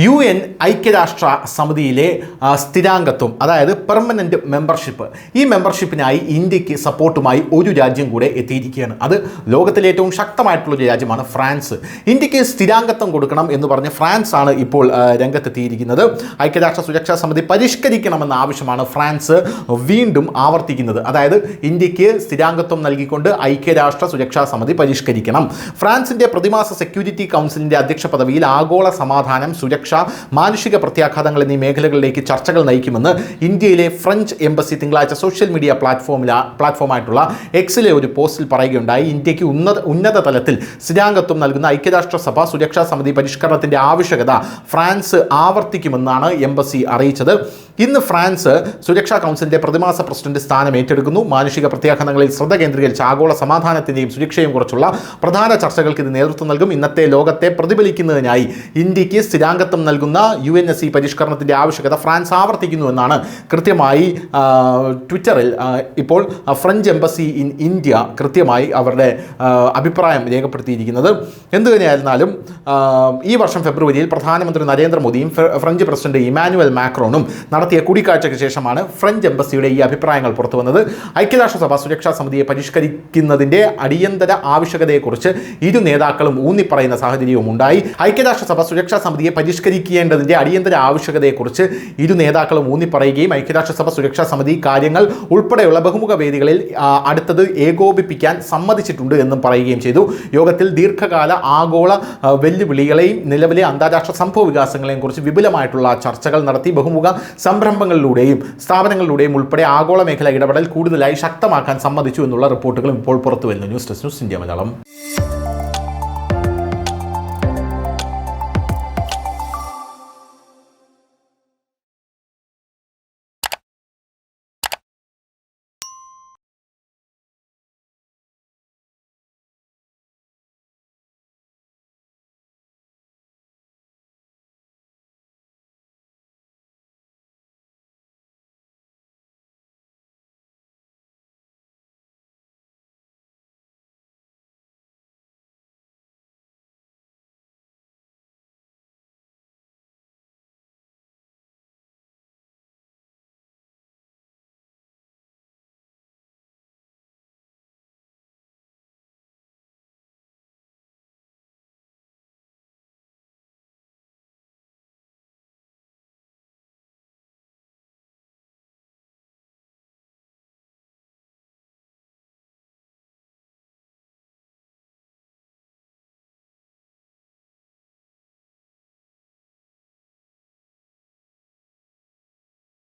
UN ഐക്യരാഷ്ട്ര സമിതിയിലെ സ്ഥിരാംഗത്വം, അതായത് പെർമനന്റ് മെമ്പർഷിപ്പ്, ഈ മെമ്പർഷിപ്പിനായി ഇന്ത്യക്ക് സപ്പോർട്ടുമായി ഒരു രാജ്യം കൂടെ എത്തിയിരിക്കുകയാണ്. അത് ലോകത്തിലെ ഏറ്റവും ശക്തമായിട്ടുള്ളൊരു രാജ്യമാണ് ഫ്രാൻസ്. ഇന്ത്യക്ക് സ്ഥിരാംഗത്വം കൊടുക്കണം എന്ന് പറഞ്ഞ് ഫ്രാൻസ് ആണ് ഇപ്പോൾ രംഗത്തെത്തിയിരിക്കുന്നത്. ഐക്യരാഷ്ട്ര സുരക്ഷാ സമിതി പരിഷ്കരിക്കണമെന്ന ആവശ്യമാണ് ഫ്രാൻസ് വീണ്ടും ആവർത്തിക്കുന്നത്. അതായത് ഇന്ത്യക്ക് സ്ഥിരാംഗത്വം നൽകിക്കൊണ്ട് ഐക്യരാഷ്ട്ര സുരക്ഷാ സമിതി പരിഷ്കരിക്കണം. ഫ്രാൻസിന്റെ പ്രതിമാസ സെക്യൂരിറ്റി കൗൺസിലിന്റെ അധ്യക്ഷ പദവിയിൽ ആഗോള സമാധാനം, സുരക്ഷ, മാനുഷിക പ്രത്യാഘാതങ്ങൾ എന്നീ മേഖലകളിലേക്ക് ചർച്ചകൾ നയിക്കുമെന്ന് ഇന്ത്യയിലെ ഫ്രഞ്ച് എംബസി തിങ്കളാഴ്ച സോഷ്യൽ മീഡിയ പ്ലാറ്റ്ഫോമായിട്ടുള്ള എക്സിലെ ഒരു പോസ്റ്റിൽ പറയുകയുണ്ടായി. ഇന്ത്യക്ക് ഉന്നത തലത്തിൽ സ്ഥിരാംഗത്വം നൽകുന്ന ഐക്യരാഷ്ട്രസഭ സുരക്ഷാ സമിതി പരിഷ്കരണത്തിന്റെ ആവശ്യകത ഫ്രാൻസ് ആവർത്തിക്കുമെന്നാണ് എംബസി അറിയിച്ചത്. ഇന്ന് ഫ്രാൻസ് സുരക്ഷാ കൗൺസിലിന്റെ പ്രതിമാസ പ്രസിഡന്റ് സ്ഥാനം ഏറ്റെടുക്കുന്നു. മാനുഷിക പ്രത്യാഘാതങ്ങളിൽ ശ്രദ്ധ കേന്ദ്രീകരിച്ച് ആഗോള സമാധാനത്തിന്റെയും സുരക്ഷയും കുറിച്ചുള്ള പ്രധാന ചർച്ചകൾക്ക് ഇത് നേതൃത്വം നൽകും. ഇന്നത്തെ ലോകത്തെ പ്രതിഫലിക്കുന്നതിനായി ഇന്ത്യക്ക് സ്ഥിരാംഗത്വം നൽകുന്ന UNSC പരിഷ്കരണത്തിന്റെ ആവശ്യകത ഫ്രാൻസ് ആവർത്തിക്കുന്നു എന്നാണ് കൃത്യമായി ട്വിറ്ററിൽ ഇപ്പോൾ ഫ്രഞ്ച് എംബസി ഇൻ ഇന്ത്യ കൃത്യമായി അവരുടെ അഭിപ്രായം രേഖപ്പെടുത്തിയിരിക്കുന്നത്. എന്തു തന്നെയായിരുന്നാലും ഈ വർഷം ഫെബ്രുവരിയിൽ പ്രധാനമന്ത്രി നരേന്ദ്രമോദിയും ഫ്രഞ്ച് പ്രസിഡന്റ് ഇമാനുവൽ മാക്രോണും നടത്തിയ കൂടിക്കാഴ്ചയ്ക്ക് ശേഷമാണ് ഫ്രഞ്ച് എംബസിയുടെ ഈ അഭിപ്രായങ്ങൾ പുറത്തു വന്നത്. ഐക്യരാഷ്ട്രസഭ സുരക്ഷാ സമിതിയെ പരിഷ്കരിക്കുന്നതിന്റെ അടിയന്തര ആവശ്യകതയെക്കുറിച്ച് ഇരു നേതാക്കളും ഊന്നിപ്പറയുന്ന സാഹചര്യവും ഉണ്ടായി. ഐക്യരാഷ്ട്രസഭ സുരക്ഷാ സമിതിയെ പരിഷ്കരിക്കേണ്ടതിന്റെ അടിയന്തര ആവശ്യകതയെക്കുറിച്ച് ഇരു നേതാക്കളും ഊന്നിപ്പറയുകയും ഐക്യരാഷ്ട്രസഭ സുരക്ഷാ സമിതി കാര്യങ്ങൾ ഉൾപ്പെടെയുള്ള ബഹുമുഖ വേദികളിൽ അടുത്തത് ഏകോപിപ്പിക്കാൻ സമ്മതിച്ചിട്ടുണ്ട് എന്നും പറയുകയും ചെയ്തു. യോഗത്തിൽ ദീർഘകാല ആഗോള വെല്ലുവിളികളെയും നിലവിലെ അന്താരാഷ്ട്ര സംഭവ വികാസങ്ങളെയും കുറിച്ച് വിപുലമായിട്ടുള്ള ചർച്ചകൾ നടത്തി. ബഹുമുഖ സംരംഭങ്ങളിലൂടെയും സ്ഥാപനങ്ങളിലൂടെയും ഉൾപ്പെടെ ആഗോള മേഖല ഇടപെടൽ കൂടുതലായി ശക്തമാക്കാൻ സമ്മതിച്ചു എന്നുള്ള റിപ്പോർട്ടുകളും ഇപ്പോൾ പുറത്തുവരുന്നു. News desk, news India Malayalam.